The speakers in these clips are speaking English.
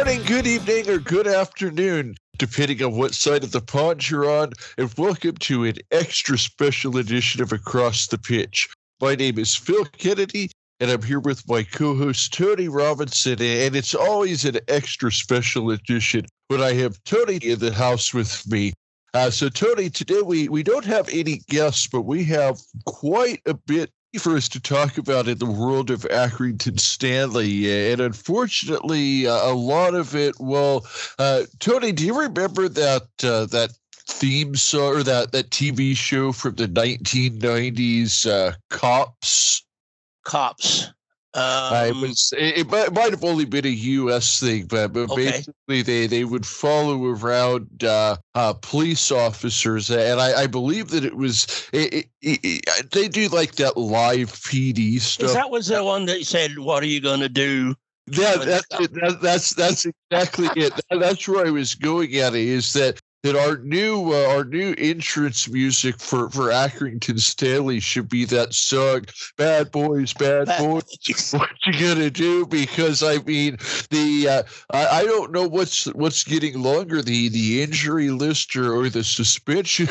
morning, good evening, or good afternoon, depending on what side of the pond you're on, and welcome to an extra special edition of Across the Pitch. My name is Phil Kennedy, and I'm here with my co-host Tony Robinson, and it's always an extra special edition when I have Tony in the house with me. So, Tony, today we don't have any guests, but we have quite a bit for us to talk about in the world of Accrington Stanley. And unfortunately, a lot of it, Tony, do you remember that theme song or that TV show from the 1990s, Cops? Cops. It might have only been a U.S. thing, but Okay. basically they would follow around police officers, and I believe that it was they do like that live PD stuff. That was the one that said, "What are you going to do?" Yeah, that's exactly it. That's where I was going at it. Is that our new entrance music for Accrington Stanley should be that song, Bad Boys, Bad Boys, what you gonna do? Because I mean, I don't know what's getting longer, the injury list or the suspension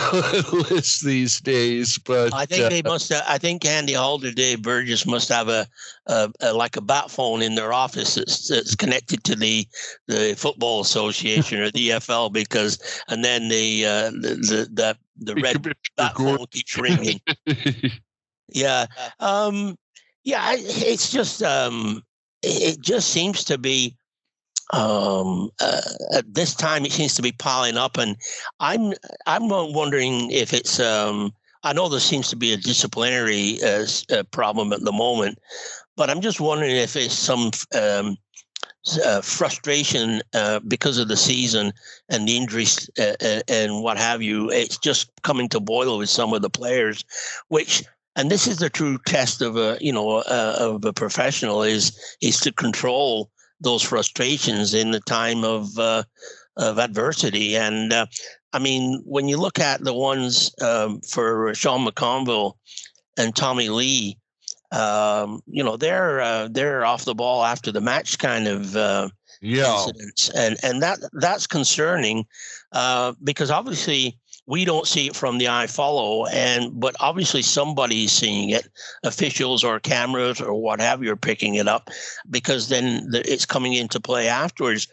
list these days. But I think they must. I think Andy Halder, Dave Burgess must have a bat phone in their office that's connected to the Football Association or the EFL, because and then the red bat phone keeps ringing. Yeah. It's just it just seems to be at this time it seems to be piling up, and I'm wondering if it's I know there seems to be a disciplinary problem at the moment, but I'm just wondering if it's some frustration because of the season and the injuries and what have you. It's just coming to boil with some of the players, and this is the true test of a professional is to control those frustrations in the time of adversity. And I mean, when you look at the ones for Sean McConville and Tommy Lee, they're off the ball after the match kind of incidents, and that's concerning because obviously we don't see it from the IFOLLOW, but obviously somebody's seeing it, officials or cameras or what have you are picking it up, because then it's coming into play afterwards.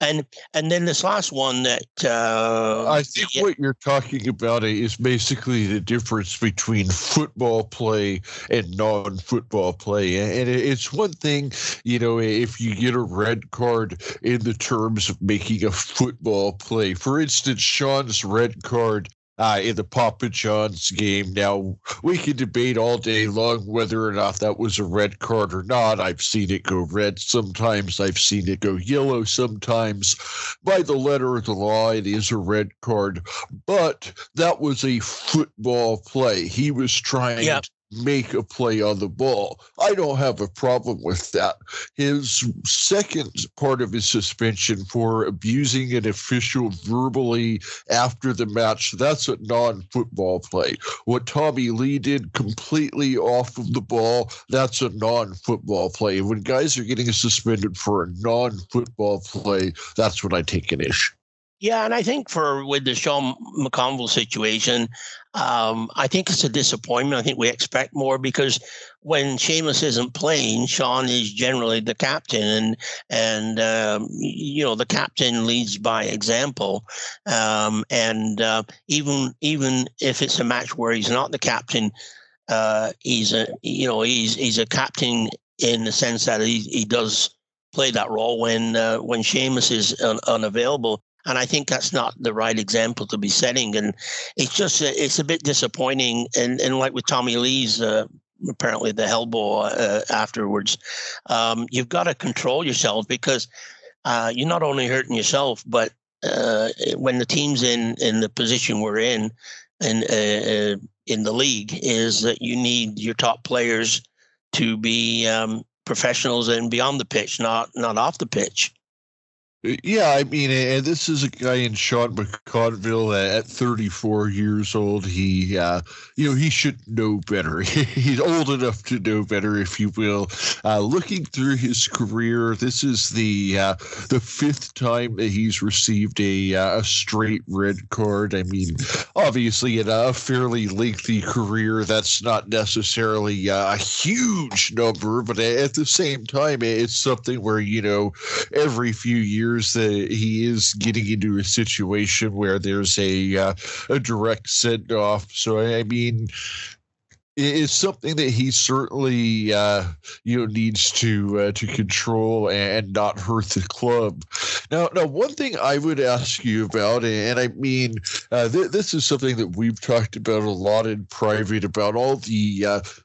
And then this last one that I think what you're talking about is basically the difference between football play and non-football play. And it's one thing, if you get a red card in the terms of making a football play. For instance, Sean's red card in the Papa John's game. Now, we can debate all day long whether or not that was a red card or not. I've seen it go red sometimes. I've seen it go yellow sometimes. By the letter of the law, it is a red card. But that was a football play. He was trying to make a play on the ball. I don't have a problem with that. His second part of his suspension for abusing an official verbally after the match, that's a non-football play. What Tommy Lee did completely off of the ball, that's a non-football play. When guys are getting suspended for a non-football play, that's when I take an issue. Yeah, and I think with the Sean McConville situation, I think it's a disappointment. I think we expect more, because when Seamus isn't playing, Sean is generally the captain, and the captain leads by example. Even if it's a match where he's not the captain, he's a captain in the sense that he does play that role when Seamus is unavailable. And I think that's not the right example to be setting. And it's a bit disappointing. And like with Tommy Lee's, apparently the elbow afterwards, you've got to control yourself, because you're not only hurting yourself, but when the team's in the position we're in the league, is that you need your top players to be professionals and be on the pitch, not off the pitch. Yeah, I mean, and this is a guy in Sean McConville at 34 years old. He should know better. He's old enough to know better, if you will. Looking through his career, this is the fifth time that he's received a straight red card. I mean, obviously, in a fairly lengthy career, that's not necessarily a huge number, but at the same time, it's something where, every few years that he is getting into a situation where there's a direct send off. So I mean, is something that he certainly needs to control and not hurt the club. Now, one thing I would ask you about, and I mean, this is something that we've talked about a lot in private, about all the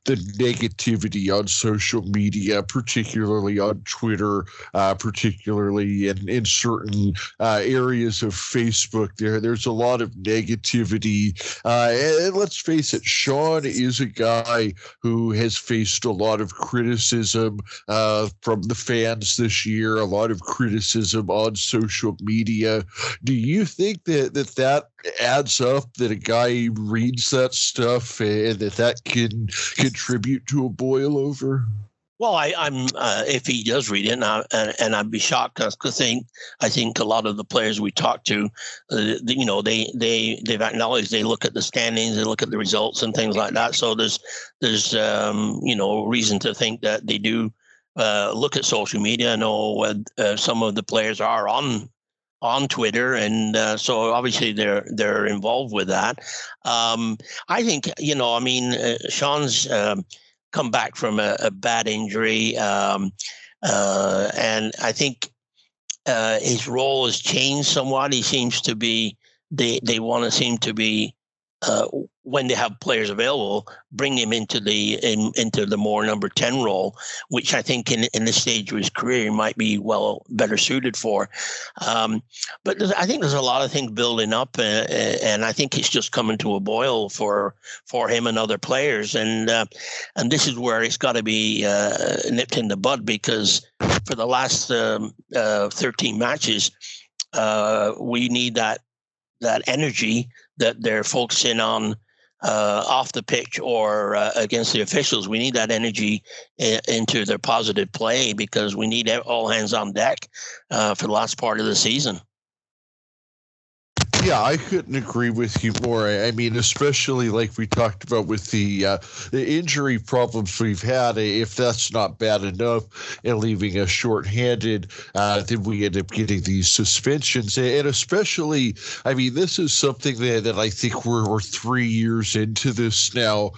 negativity on social media, particularly on Twitter, particularly in certain areas of Facebook. There's a lot of negativity, and let's face it, Sean is a guy who has faced a lot of criticism from the fans this year, a lot of criticism on social media. Do you think that adds up, that a guy reads that stuff and that can contribute to a boil over? Well, I'm if he does read it, and I'd be shocked, because I think a lot of the players we talk to, they've acknowledged, they look at the standings, they look at the results and things like that. So there's reason to think that they do look at social media. I know some of the players are on Twitter, and so obviously they're involved with that. I think Sean's come back from a bad injury, and I think his role has changed somewhat. He seems to be they want to seem to be when they have players available, bring him into the more number 10 role, which I think in this stage of his career he might be better suited for. But I think there's a lot of things building up, and I think it's just coming to a boil for him and other players, and this is where it's got to be nipped in the bud, because for the last 13 matches, we need that energy that they're focusing on off the pitch or against the officials. We need that energy into their positive play, because we need all hands on deck for the last part of the season. Yeah, I couldn't agree with you more. I mean, especially like we talked about with the injury problems we've had. If that's not bad enough and leaving us shorthanded, then we end up getting these suspensions. And especially, I mean, this is something that I think we're 3 years into this now,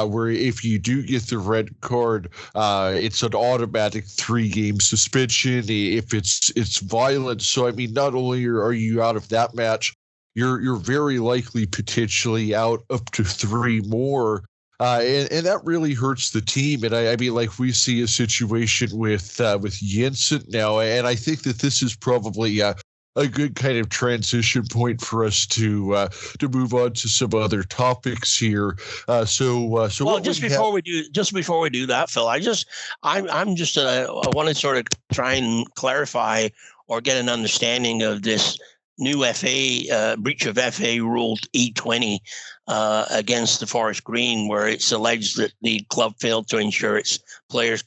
where if you do get the red card, it's an automatic 3-game suspension if it's violent. So, I mean, not only are you out of that match, you're very likely potentially out up to 3 more. And that really hurts the team. And I mean, like, we see a situation with Jensen now, and I think that this is probably a good kind of transition point for us to move on to some other topics here. Well, just before we do that, Phil, I want to sort of try and clarify or get an understanding of this new FA breach of FA Rule E20 against the Forest Green, where it's alleged that the club failed to ensure its players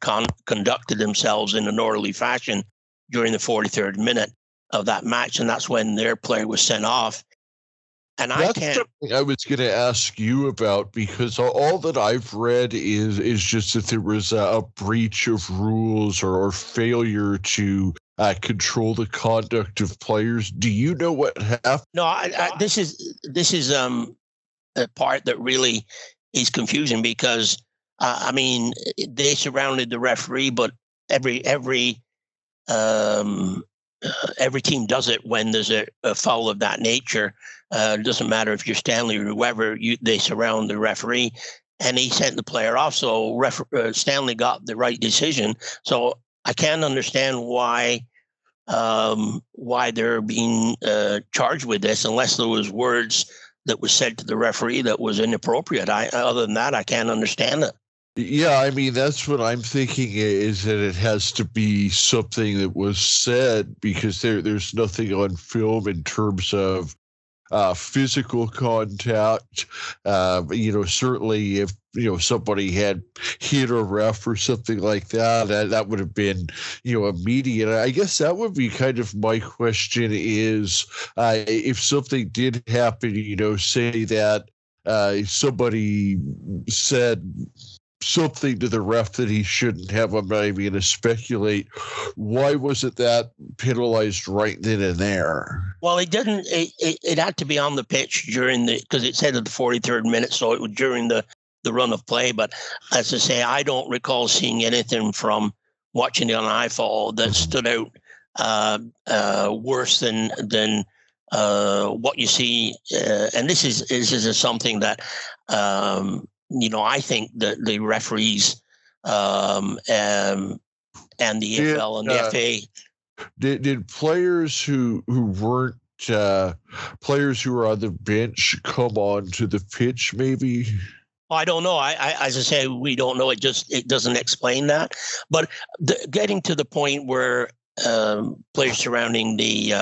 conducted themselves in an orderly fashion during the 43rd minute of that match, and that's when their player was sent off. And that's something I was going to ask you about, because all that I've read is just that there was a breach of rules or failure to control the conduct of players. Do you know what happened? No, this is a part that really is confusing, because I mean, they surrounded the referee, but every team does it when there's a foul of that nature. It doesn't matter if you're Stanley or whoever, they surround the referee, and he sent the player off. So Stanley got the right decision. So I can't understand why they're being charged with this, unless there was words that was said to the referee that was inappropriate. Other than that, I can't understand it. Yeah, I mean, that's what I'm thinking is that it has to be something that was said because there's nothing on film in terms of physical contact. Certainly if, somebody had hit a ref or something like that, that would have been, immediate. I guess that would be kind of my question is if something did happen, say that somebody said something to the ref that he shouldn't have. I'm not even going to speculate. Why was it that penalized right then and there? Well, it didn't. It had to be on the pitch because it said at the 43rd minute, so it was during the run of play. But as I say, I don't recall seeing anything from watching it on IFOLLOW that stood out worse than what you see. And this is something that I think that the referees and the EFL and the FA. Did players who weren't players who were on the bench come on to the pitch maybe? I don't know. I as I say, we don't know. It doesn't explain that. But getting to the point where players surrounding the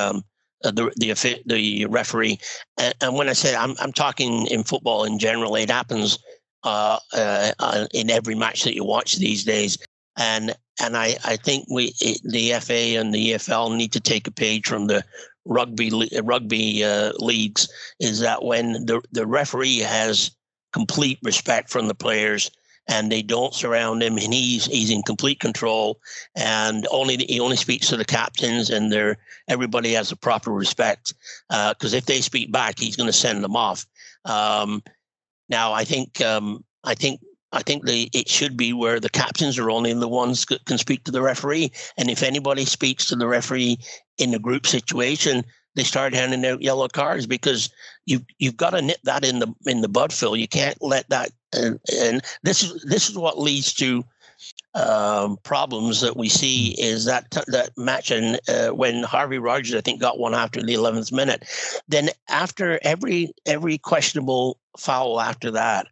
referee, and when I say I'm talking in football in general, it happens in every match that you watch these days. And I think the FA and the EFL need to take a page from the rugby leagues, is that when the referee has complete respect from the players and they don't surround him and he's in complete control, and he only speaks to the captains, and everybody has a proper respect, because if they speak back, he's going to send them off. Now I think it should be where the captains are only the ones that can speak to the referee. And if anybody speaks to the referee in a group situation, they start handing out yellow cards, because you've got to nip that in the bud, Phil. You can't let that. And this is what leads to problems that we see, is that match. And when Harvey Rogers, I think, got one after the 11th minute, then after every questionable foul after that,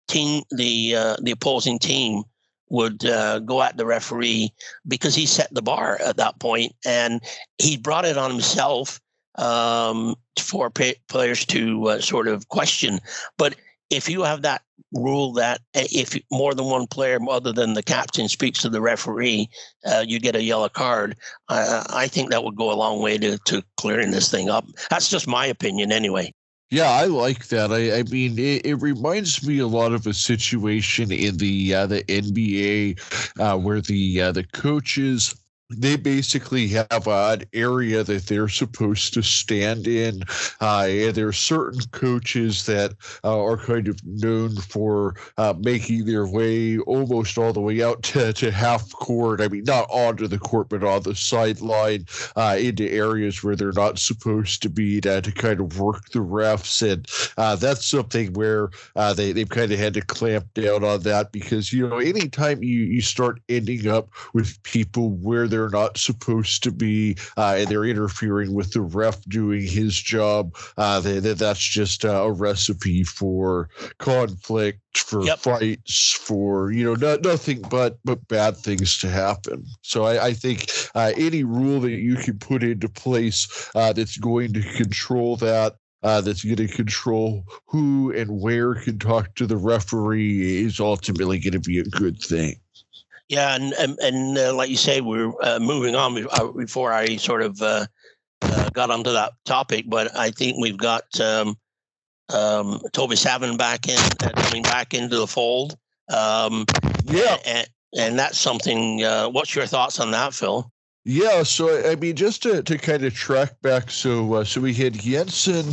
the opposing team would go at the referee because he set the bar at that point, and he brought it on himself for players to sort of question. But if you have that rule that if more than one player other than the captain speaks to the referee, you get a yellow card, I think that would go a long way to clearing this thing up. That's just my opinion anyway. Yeah, I like that. I mean, it reminds me a lot of a situation in the NBA where the coaches, they basically have an area that they're supposed to stand in. And there are certain coaches that are kind of known for making their way almost all the way out to half court. I mean, not onto the court, but on the sideline into areas where they're not supposed to be to kind of work the refs. And that's something where they've kind of had to clamp down on that, because, anytime you start ending up with people where they're not supposed to be and they're interfering with the ref doing his job, that's just a recipe for conflict, for fights, for nothing but bad things to happen. So I think any rule that you can put into place that's going to control that, that's going to control who and where can talk to the referee, is ultimately going to be a good thing. Yeah, and like you say, we're moving on before I sort of got onto that topic, but I think we've got Toby Savin coming back into the fold. And that's something. What's your thoughts on that, Phil? Yeah, so I mean, just to kind of track back, so we had Jensen.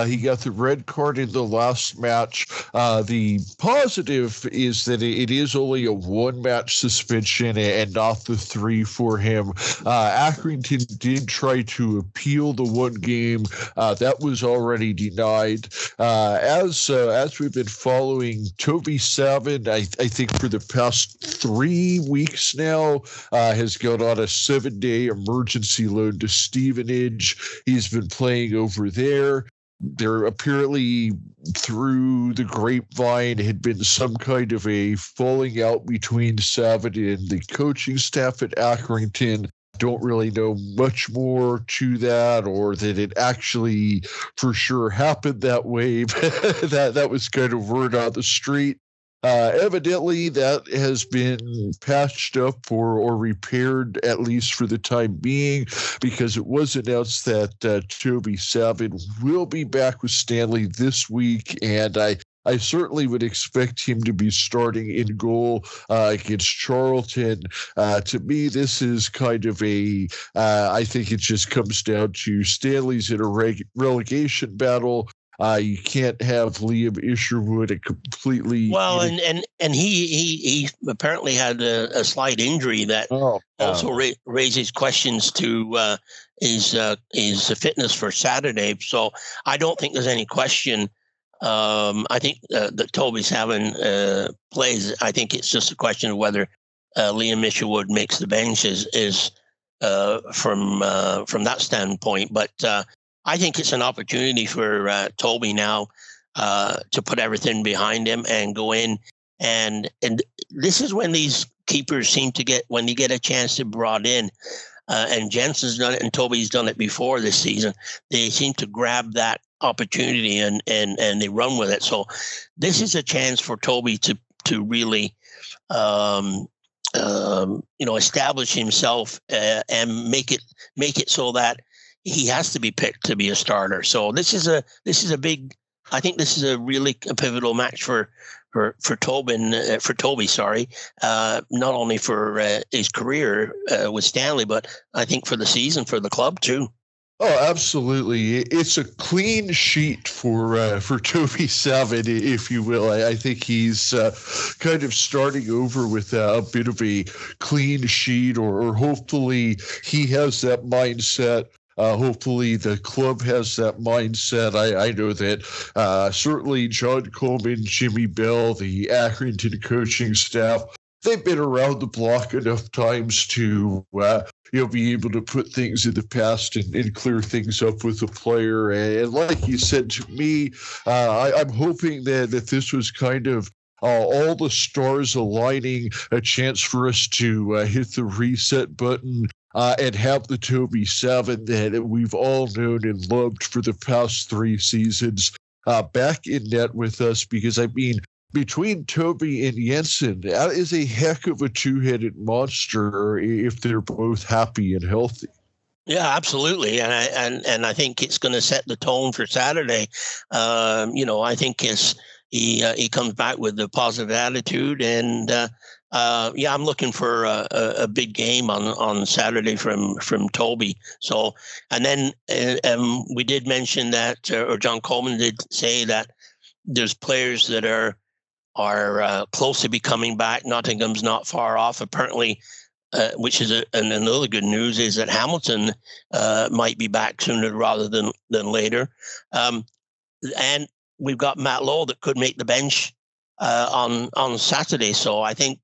He got the red card in the last match. The positive is that it is only a one-match suspension and not the 3 for him. Accrington did try to appeal the one game. That was already denied. As we've been following, Toby Savin, I think for the past 3 weeks now, has gone on a 7-day emergency loan to Stevenage. He's been playing over there. there apparently through the grapevine had been some kind of a falling out between Savin and the coaching staff at Accrington. Don't really know much more to that, or that it actually for sure happened that way. that was kind of word on the street. Evidently, that has been patched up or repaired, at least for the time being, because it was announced that Toby Savin will be back with Stanley this week, and I certainly would expect him to be starting in goal against Charlton. To me, this is kind of I think it just comes down to Stanley's in a relegation battle. You can't have Liam Isherwood a completely and he apparently had a slight injury that also raises questions to his fitness for Saturday. So I don't think there's any question. I think that Toby's having plays. I think it's just a question of whether Liam Isherwood makes the bench is from that standpoint. But I think it's an opportunity for Toby now to put everything behind him and go in. And this is when these keepers seem to get, when they get a chance to be brought in, and Jensen's done it and Toby's done it before this season, they seem to grab that opportunity and they run with it. So this is a chance for Toby to really establish himself and make it so that he has to be picked to be a starter. So this is a big. I think this is a really pivotal match for Toby. Not only for his career with Stanley, but I think for the season for the club too. Oh, absolutely! It's a clean sheet for Toby Savin, if you will. I think he's kind of starting over with a bit of a clean sheet, or hopefully he has that mindset. Hopefully the club has that mindset. I know that certainly John Coleman, Jimmy Bell, the Accrington coaching staff, they've been around the block enough times to be able to put things in the past and clear things up with the player. And like you said to me, I'm hoping that this was kind of all the stars aligning, a chance for us to hit the reset button and have the Toby Savin that we've all known and loved for the past 3 seasons back in net with us. Because, I mean, between Toby and Jensen, that is a heck of a two-headed monster if they're both happy and healthy. Yeah, absolutely, and I think it's going to set the tone for Saturday. I think he comes back with a positive attitude, and I'm looking for a big game on Saturday from Toby. So, and then we did mention that, or John Coleman did say that there's players that are close to be coming back. Nottingham's not far off, apparently. Which is another good news is that Hamilton might be back sooner rather than later. And we've got Matt Lowe that could make the bench on Saturday. So I think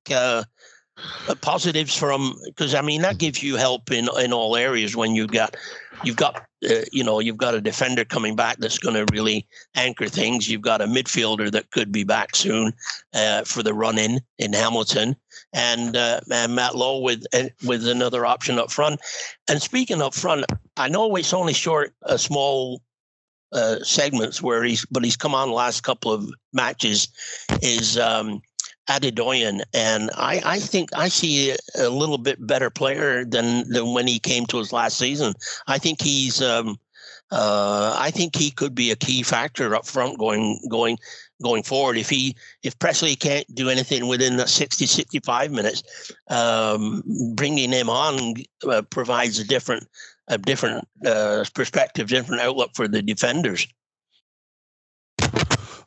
positives because that gives you help in all areas when you've got a defender coming back that's going to really anchor things. You've got a midfielder that could be back soon for the run in Hamilton, and Matt Lowe with another option up front. And speaking up front, I know it's only small segments where he's come on the last couple of matches is Adedoyan, and I think I see a little bit better player than when he came to us last season. I think I think he could be a key factor up front going forward. If Presley can't do anything within the 65 minutes, bringing him on provides a different perspective, different outlook for the defenders.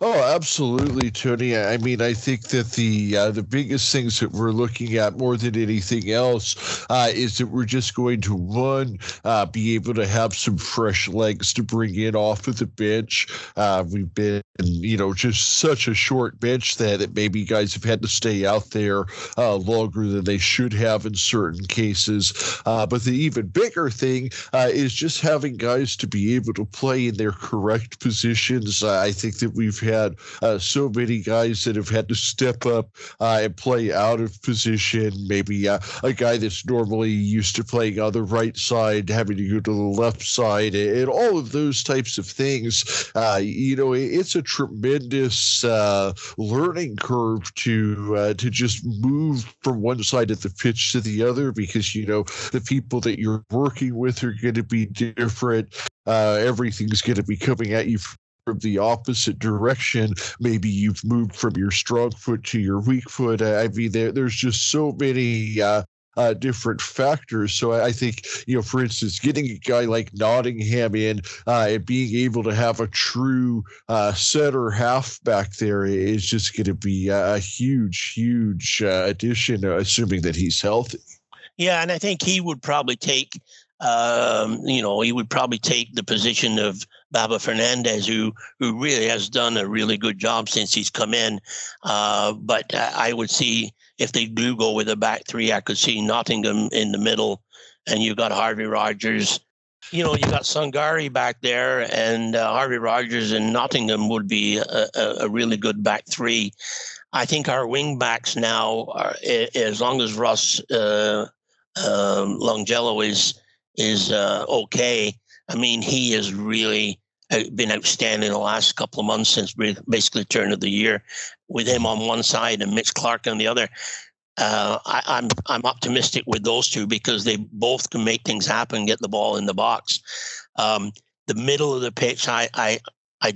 Oh, absolutely, Tony. I mean, I think that the biggest things that we're looking at more than anything else is that we're just going to be able to have some fresh legs to bring in off of the bench. We've been, just such a short bench that maybe guys have had to stay out there longer than they should have in certain cases. But the even bigger thing is just having guys to be able to play in their correct positions. I think that we've had so many guys that have had to step up and play out of position. Maybe a guy that's normally used to playing on the right side, having to go to the left side, and all of those types of things. It's a tremendous learning curve to just move from one side of the pitch to the other, because the people that you're working with are going to be different. Everything's going to be coming at you from the opposite direction. Maybe you've moved from your strong foot to your weak foot. I mean, there's just so many different factors. So I think, for instance, getting a guy like Nottingham in and being able to have a true center half back there is just going to be a huge addition, assuming that he's healthy. Yeah, and I think he would probably take the position of Baba Fernandez, who really has done a really good job since he's come in. But I would see, if they do go with a back three, I could see Nottingham in the middle, and you got Harvey Rogers. You got Sungari back there, and Harvey Rogers and Nottingham would be a really good back three. I think our wing backs now, as long as Ross Longello is okay. I mean, he has really been outstanding the last couple of months, since basically turn of the year, with him on one side and Mitch Clark on the other. I'm optimistic with those two, because they both can make things happen, get the ball in the box. The middle of the pitch, I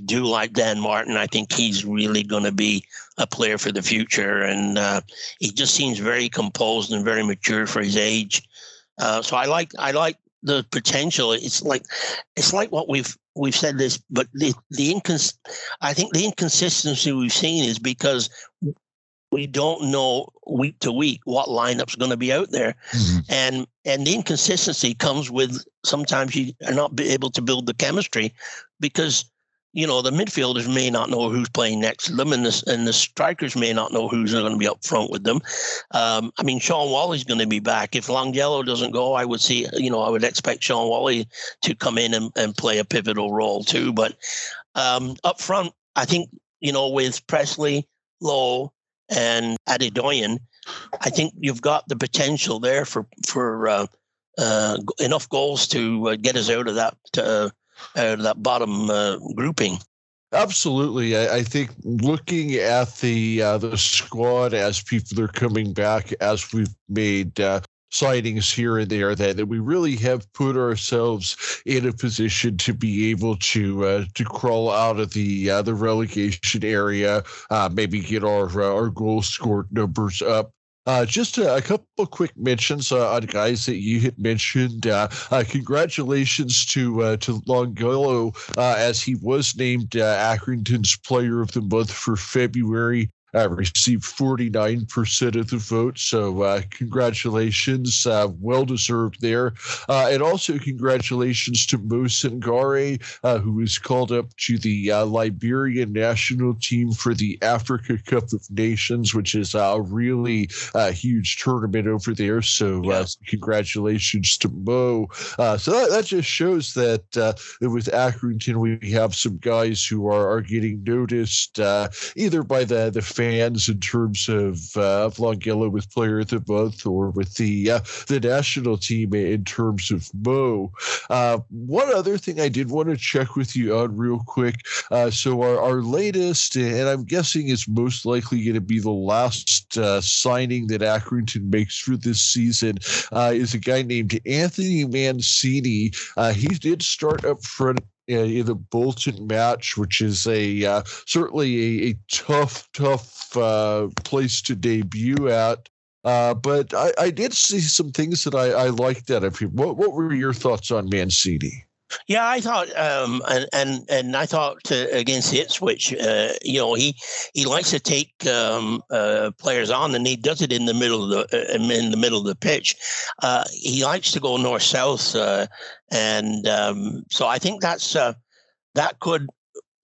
do like Dan Martin. I think he's really going to be a player for the future, and he just seems very composed and very mature for his age. So I like the potential. It's like what we've said this, but I think the inconsistency we've seen is because we don't know week to week what lineup's going to be out there. Mm-hmm. And the inconsistency comes with, sometimes you are not able to build the chemistry, because the midfielders may not know who's playing next to them, and the strikers may not know who's going to be up front with them. I mean, Sean Wally's going to be back. If Longello doesn't go, I would see, I would expect Sean Wally to come in and play a pivotal role too. But up front, I think, with Presley, Lowe, and Adedoyan, I think you've got the potential there for enough goals to get us out of that bottom grouping. Absolutely. I think looking at the squad as people are coming back, as we've made signings here and there, that we really have put ourselves in a position to be able to crawl out of the relegation area, maybe get our goal scored numbers up. Just a couple of quick mentions on guys that you had mentioned. Congratulations to Longello, as he was named Accrington's Player of the Month for February. Received 49% of the vote, so congratulations, well-deserved there. And also congratulations to Mo Sangare, who was called up to the Liberian national team for the Africa Cup of Nations, which is a really huge tournament over there, so congratulations to Mo. So that just shows that with Accrington, we have some guys who are getting noticed, either by the fans in terms of Longello with Player of the Month, or with the national team in terms of Mo. One other thing I did want to check with you on real quick. So our latest, and I'm guessing it's most likely going to be the last signing that Accrington makes for this season, is a guy named Anthony Mancini. He did start up front in the Bolton match, which is certainly a tough place to debut at. But I did see some things that I liked out of him. What were your thoughts on Mancini? Yeah, I thought, and I thought against Ipswich, he likes to take players on, and he does it in the middle of the pitch. He likes to go north south, so I think that could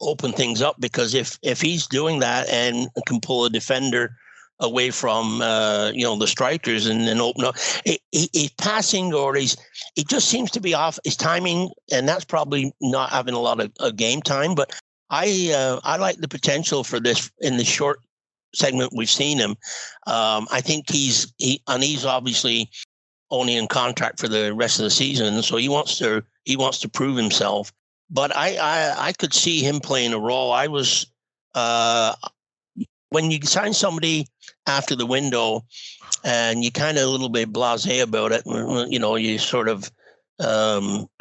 open things up, because if he's doing that and can pull a defender away from the strikers and then open up, he's passing, or he just seems to be off his timing, and that's probably not having a lot of game time. But I like the potential for this in the short segment we've seen him. I think he's obviously only in contract for the rest of the season, so he wants to prove himself. But I could see him playing a role. I was when you sign somebody after the window and you kind of a little bit blasé about it, you sort of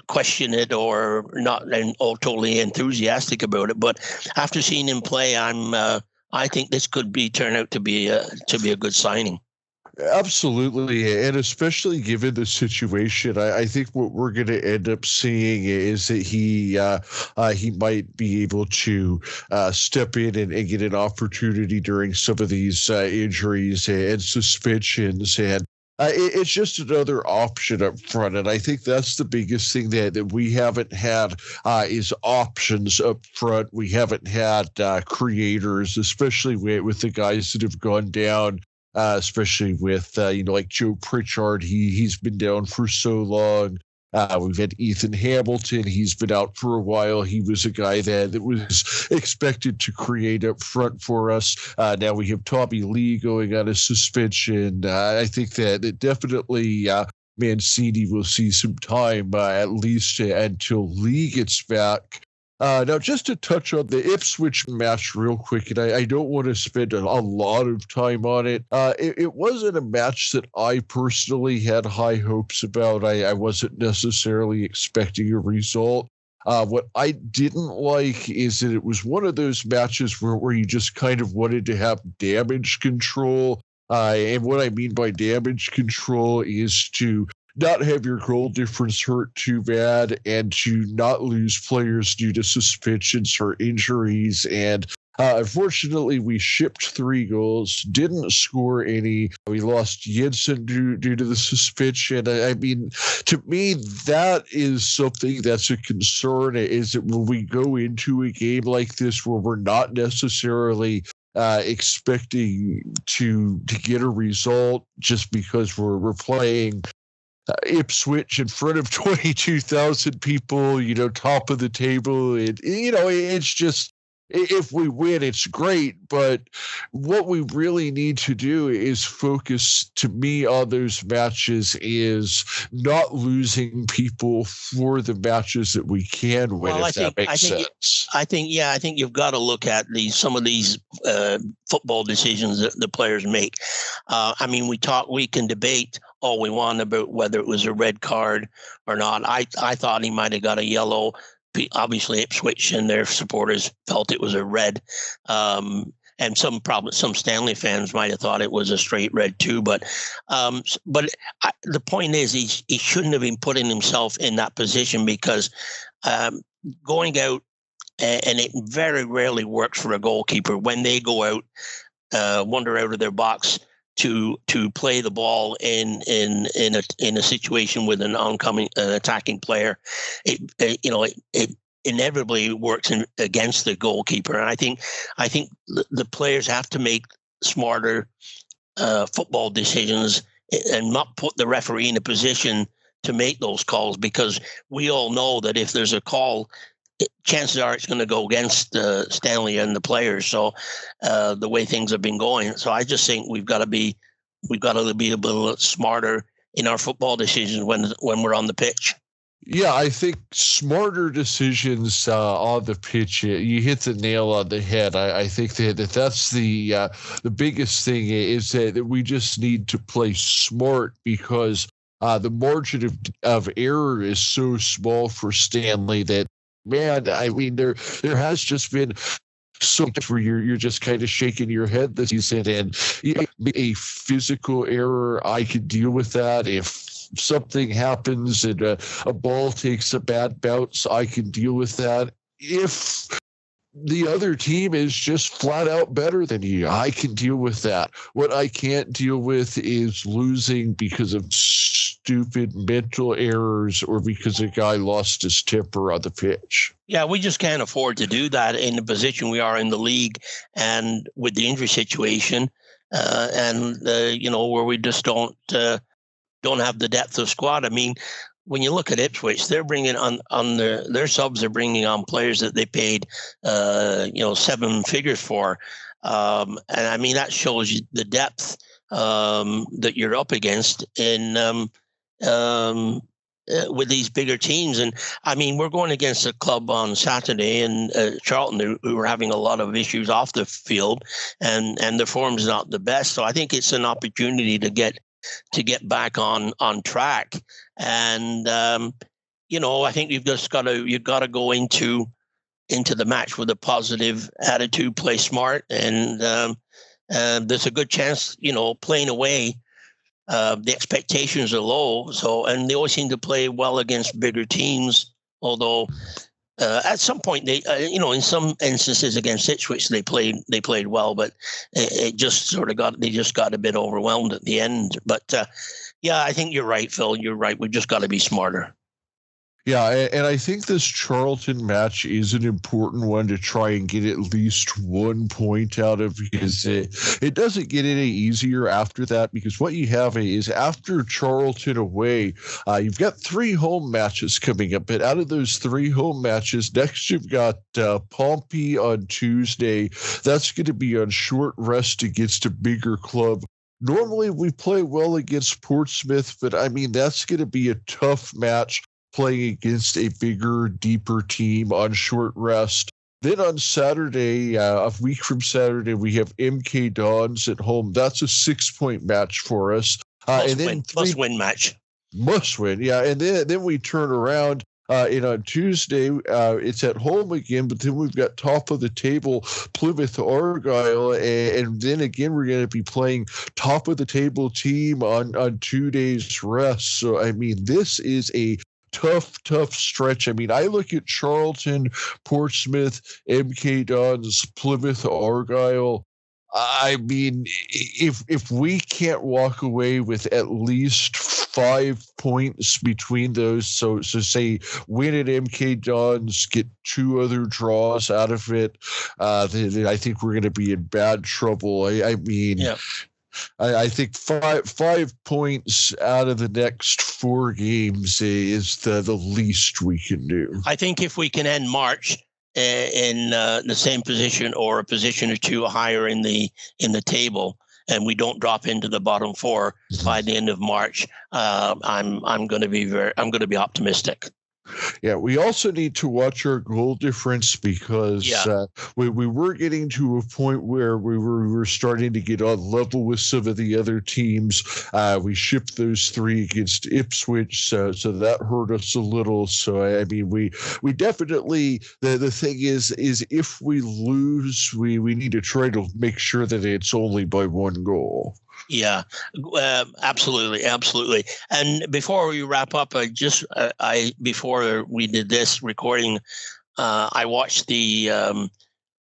question it or not, and totally enthusiastic about it. But after seeing him play, I think this could turn out to be a good signing. Absolutely, and especially given the situation, I think what we're going to end up seeing is that he might be able to step in and get an opportunity during some of these injuries and suspensions, and it's just another option up front. And I think that's the biggest thing that we haven't had is options up front. We haven't had creators, especially with the guys that have gone down. Especially with, like Joe Pritchard, he's been down for so long. We've had Ethan Hamilton. He's been out for a while. He was a guy that was expected to create up front for us. Now we have Tommy Lee going on a suspension. I think that definitely Mancini will see some time, at least until Lee gets back. Now, just to touch on the Ipswich match real quick, and I don't want to spend a lot of time on it. It wasn't a match that I personally had high hopes about. I wasn't necessarily expecting a result. What I didn't like is that it was one of those matches where you just kind of wanted to have damage control. And what I mean by damage control is to not have your goal difference hurt too bad and to not lose players due to suspensions or injuries. And unfortunately, we shipped 3 goals, didn't score any. We lost Jensen due to the suspension. I mean, to me, that is something that's a concern, is that when we go into a game like this where we're not necessarily expecting to get a result just because we're playing Ipswich in front of 22,000 people, top of the table. It's just, if we win, it's great. But what we really need to do is focus, to me, on those matches, is not losing people for the matches that we can win, that makes sense. I think you've got to look at some of these football decisions that the players make. We can debate all we want about whether it was a red card or not. I thought he might have got a yellow. Obviously, Ipswich and their supporters felt it was a red. And some Stanley fans might have thought it was a straight red too. But the point is, he shouldn't have been putting himself in that position, because going out, and it very rarely works for a goalkeeper when they go out, wander out of their box to play the ball in a situation with an oncoming attacking player. It inevitably works against the goalkeeper. And I think the players have to make smarter football decisions and not put the referee in a position to make those calls, because we all know that if there's a call, chances are it's going to go against Stanley and the players. So the way things have been going, so I just think we've got to be a little smarter in our football decisions when we're on the pitch. Yeah, I think smarter decisions on the pitch. You hit the nail on the head. I think that's the biggest thing, is that we just need to play smart, because the margin of error is so small for Stanley that, man, I mean, there has just been so much where you're just kind of shaking your head this season. And a physical error, I could deal with that. If something happens and a ball takes a bad bounce, I can deal with that. If the other team is just flat out better than you, I can deal with that. What I can't deal with is losing because of stupid mental errors or because a guy lost his temper on the pitch. Yeah, we just can't afford to do that in the position we are in the league and with the injury situation, where we just don't have the depth of squad. I mean, when you look at Ipswich, they're bringing on their subs are bringing on players that they paid, 7 figures for, and I mean that shows you the depth that you're up against in with these bigger teams. And I mean, we're going against a club on Saturday in Charlton who are having a lot of issues off the field, and their form's not the best. So I think it's an opportunity to get back on track. And I think you've got to go into the match with a positive attitude, play smart, and there's a good chance, playing away. The expectations are low, and they always seem to play well against bigger teams. Although at some point they, in some instances against Ipswich they played well, but it just sort of got a bit overwhelmed at the end. But I think you're right, Phil. You're right. We've just got to be smarter. Yeah, and I think this Charlton match is an important one to try and get at least 1 point out of, because it doesn't get any easier after that, because what you have is after Charlton away, you've got 3 home matches coming up, but out of those 3 home matches, next you've got Pompey on Tuesday. That's going to be on short rest against a bigger club. Normally we play well against Portsmouth, but I mean, that's going to be a tough match, playing against a bigger, deeper team on short rest. Then on Saturday, a week from Saturday, we have MK Dons at home. That's a 6-point match for us. Must win match. Must win, yeah. And then we turn around. And on Tuesday, it's at home again, but then we've got top of the table Plymouth Argyle, and then again we're going to be playing top of the table team on 2 days rest. So I mean, this is a tough stretch. I mean, I look at Charlton, Portsmouth, MK Dons, Plymouth Argyle. I mean, if we can't walk away with at least 5 points between those, so say win at MK Dons, get 2 other draws out of it, then I think we're going to be in bad trouble. I mean, yeah. I think 5 points out of the next 4 games is the least we can do. I think if we can end March in the same position or a position or 2 higher in the table, and we don't drop into the bottom 4 by the end of March, I'm going to be optimistic. Yeah, we also need to watch our goal difference, because we were getting to a point where we were starting to get on level with some of the other teams. We shipped those 3 against Ipswich, so that hurt us a little. So I mean, we definitely, the thing is if we lose, we need to try to make sure that it's only by 1 goal. Yeah, absolutely. And before we wrap up, before we did this recording, I watched the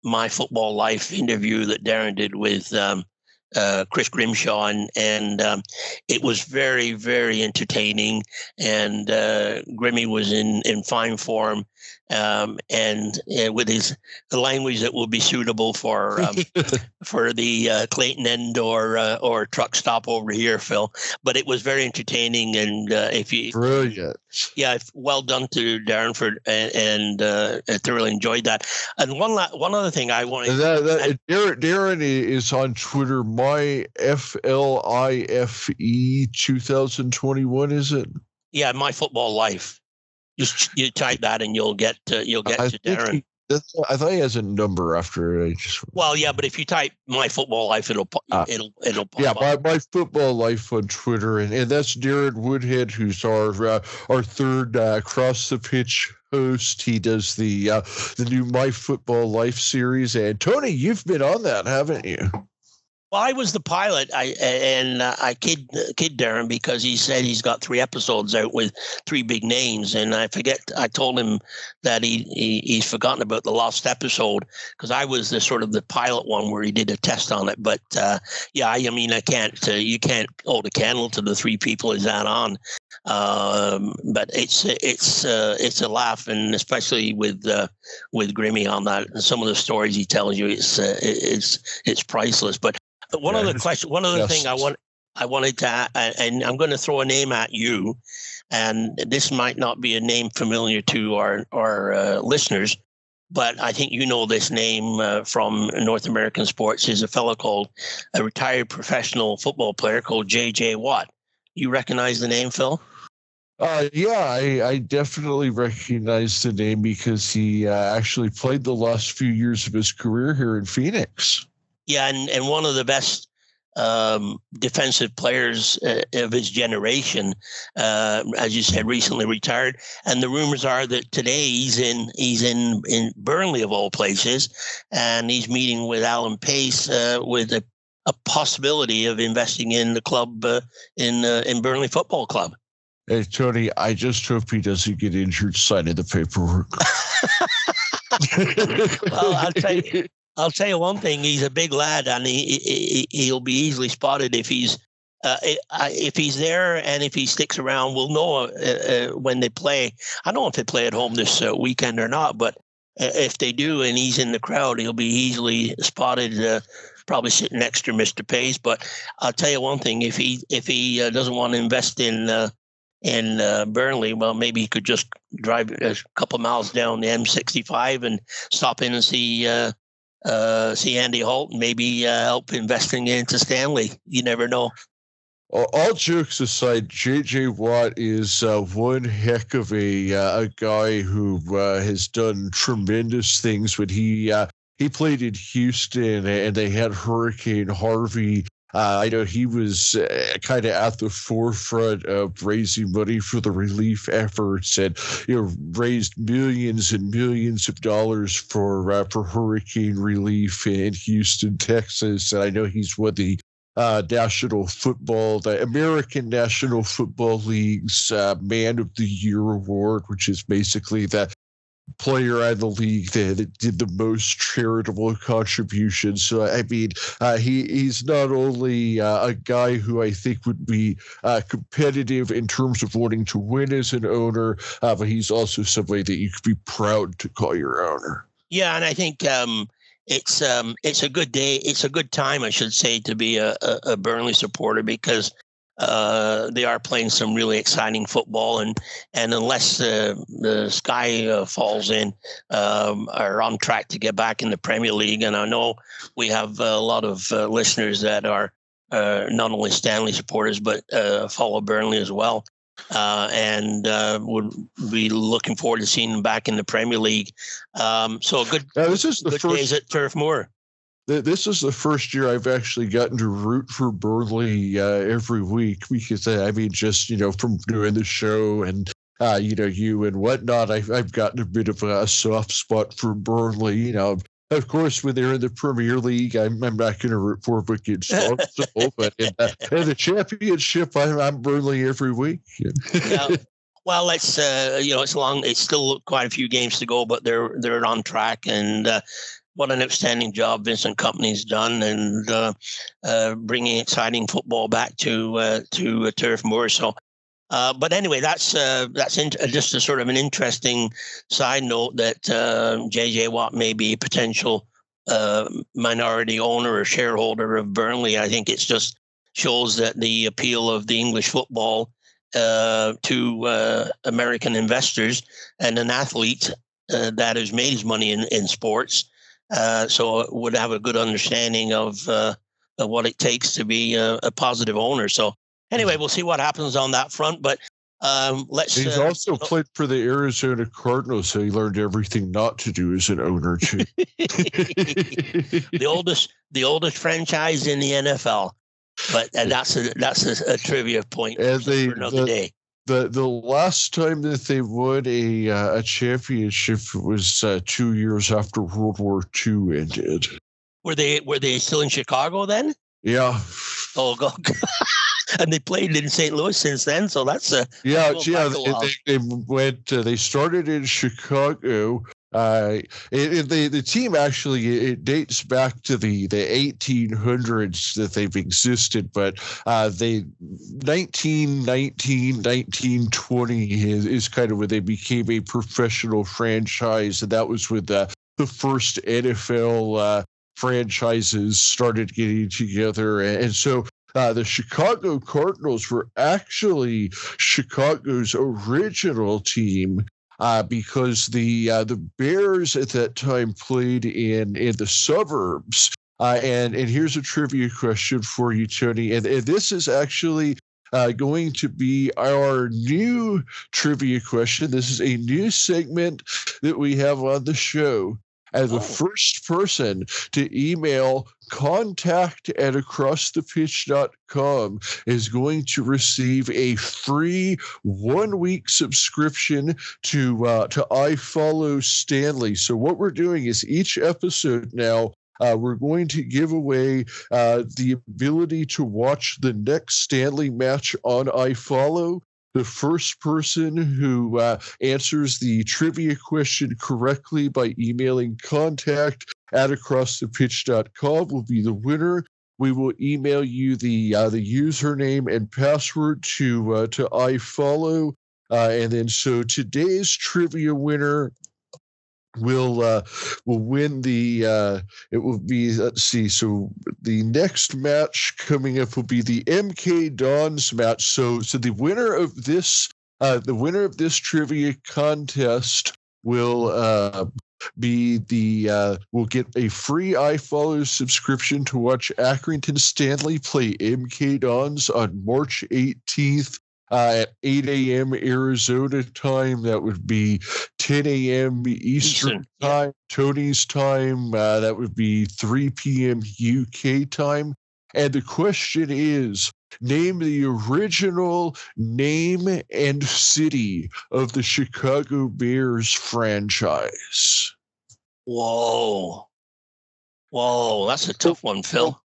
My Football Life interview that Darren did with Chris Grimshaw, and it was very, very entertaining. And Grimmy was in fine form, and with his language that will be suitable for the Clayton End or truck stop over here, Phil. But it was very entertaining, and brilliant. Yeah, well done to Darren and I thoroughly enjoyed that. And one other thing I want to Darren is on Twitter. My FLIFE 2021, is it? Yeah, My Football Life. Just you type that and you'll get to Darren. I thought he has a number after it. Well, yeah, but if you type My Football Life, it'll pop yeah, up. My Football Life on Twitter, and that's Darren Woodhead, who's our 3rd across the pitch host. He does the new My Football Life series, and Tony, you've been on that, haven't you? Well, I was the pilot. I kid Darren because he said he's got 3 episodes out with 3 big names, and I told him that he's forgotten about the lost episode because I was the pilot one where he did a test on it. But yeah, I mean, I can't. You can't hold a candle to the 3 people is that on. But it's a laugh, and especially with Grimmy on that, and some of the stories he tells you, it's priceless. But one other thing I wanted to, and I'm going to throw a name at you, and this might not be a name familiar to our listeners, but I think you know this name from North American sports. Is a retired professional football player called J.J. Watt. You recognize the name, Phil? Yeah, I definitely recognize the name because he actually played the last few years of his career here in Phoenix. Yeah, and one of the best defensive players of his generation, as you said, recently retired. And the rumors are that today he's in Burnley of all places, and he's meeting with Alan Pace with a possibility of investing in the club in Burnley Football Club. Hey, Tony, I just hope he doesn't get injured signing the paperwork. Well, I'll tell you one thing. He's a big lad, and he'll be easily spotted if he's there, and if he sticks around. We'll know when they play. I don't know if they play at home this weekend or not, but if they do, and he's in the crowd, he'll be easily spotted. Probably sitting next to Mr. Pace. But I'll tell you one thing: if he doesn't want to invest in Burnley, well, maybe he could just drive a couple miles down the M65 and stop in and see Andy Holt and maybe help investing into Stanley. You never know. All jokes aside, J.J. Watt is one heck of a guy who has done tremendous things. When he played in Houston and they had Hurricane Harvey, I know he was kind of at the forefront of raising money for the relief efforts, and raised millions and millions of dollars for hurricane relief in Houston, Texas. And I know he's won the the American National Football League's Man of the Year award, which is basically the player in the league that did the most charitable contributions. So, I mean, he's not only a guy who I think would be competitive in terms of wanting to win as an owner, but he's also somebody that you could be proud to call your owner. Yeah, and I think it's a good day. It's a good time, I should say, to be a Burnley supporter because they are playing some really exciting football, and unless the sky falls in, are on track to get back in the Premier League. And I know we have a lot of listeners that are not only Stanley supporters but follow Burnley as well, and would be looking forward to seeing them back in the Premier League. So good days at Turf Moor. This is the first year I've actually gotten to root for Burnley every week because, I mean, just, from doing the show and, you and whatnot, I've gotten a bit of a soft spot for Burnley. Of course, when they're in the Premier League, I'm not going to root for them against Arsenal, but in the Championship, I'm Burnley every week. Yeah. Well, it's it's still quite a few games to go, but they're on track, and what an outstanding job Vincent Kompany's done, and bringing exciting football back to Turf Moor. So, but anyway, that's just a sort of an interesting side note that J.J. Watt may be a potential minority owner or shareholder of Burnley. I think it just shows that the appeal of the English football to American investors and an athlete that has made his money in sports. So would have a good understanding of what it takes to be a positive owner. So anyway, we'll see what happens on that front. But He's also played for the Arizona Cardinals, so he learned everything not to do as an owner too. the oldest franchise in the NFL. But that's a trivia point for another day. The last time that they won a championship was 2 years after World War II ended. Were they still in Chicago then? Yeah. Oh, God. And they played in St. Louis since then, so that's a They went. They started in Chicago. The team actually it dates back to the 1800s that they've existed, but they 1920 is kind of when they became a professional franchise, and that was with the first NFL franchises started getting together, and so. The Chicago Cardinals were actually Chicago's original team because the Bears at that time played in the suburbs. And here's a trivia question for you, Tony. And this is actually going to be our new trivia question. This is a new segment that we have on the show. And the first person to email contact@acrossthepitch.com is going to receive a free 1-week subscription to IFOLLOW Stanley. So what we're doing is each episode now, we're going to give away the ability to watch the next Stanley match on IFOLLOW. The first person who answers the trivia question correctly by emailing contact@acrossthepitch.com will be the winner. We will email you the username and password to IFOLLOW. And then so today's trivia winner will win the it will be, let's see, so the next match coming up will be the MK Dons match. So the winner of this trivia contest will will get a free IFOLLOW subscription to watch Accrington Stanley play MK Dons on March 18th. At 8 a.m. Arizona time. That would be 10 a.m. Eastern time, yeah. Tony's time. That would be 3 p.m. UK time. And the question is, name the original name and city of the Chicago Bears franchise. Whoa, that's a tough one, Phil.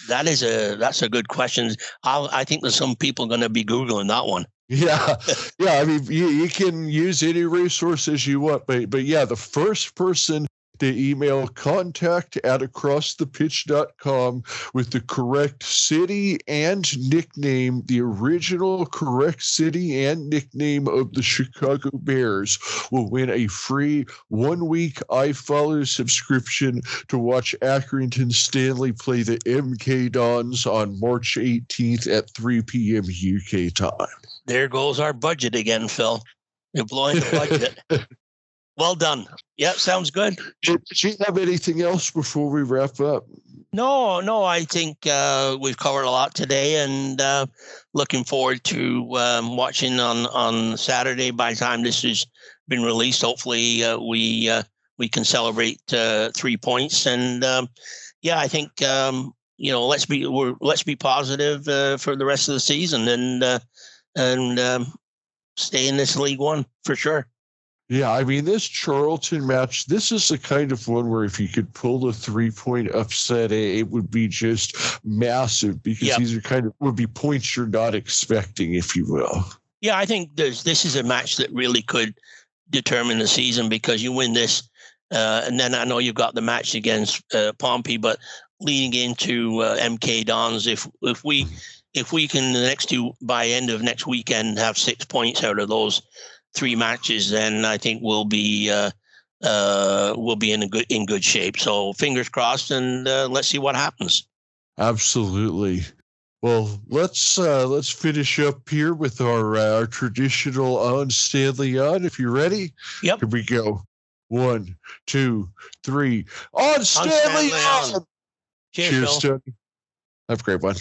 That's a good question. I think there's some people going to be Googling that one. Yeah. I mean, you can use any resources you want, but yeah, the first person to email contact@acrossthepitch.com with the correct city and nickname, the original correct city and nickname of the Chicago Bears, will win a free 1-week IFOLLOW subscription to watch Accrington Stanley play the MK Dons on March 18th at 3 p.m. UK time. There goes our budget again, Phil. You're blowing the budget. Well done. Yeah, sounds good. Did you have anything else before we wrap up? No, I think we've covered a lot today, and looking forward to watching on Saturday. By the time this has been released, hopefully we can celebrate 3 points. And I think let's be positive for the rest of the season and stay in this League One for sure. Yeah, I mean, this Charlton match, this is the kind of one where if you could pull the 3-point upset, it would be just massive because these are would be points you're not expecting, if you will. Yeah, I think this is a match that really could determine the season because you win this, and then I know you've got the match against Pompey, but leading into MK Dons, if we can the next two by end of next weekend have 6 points out of those 3 matches, then I think we'll be in good shape. So fingers crossed, and let's see what happens. Absolutely. Well, let's finish up here with our traditional on Stanley on. If you're ready, yep. Here we go. 1, 2, 3. On Stanley on. Cheers, Tony. Have a great one.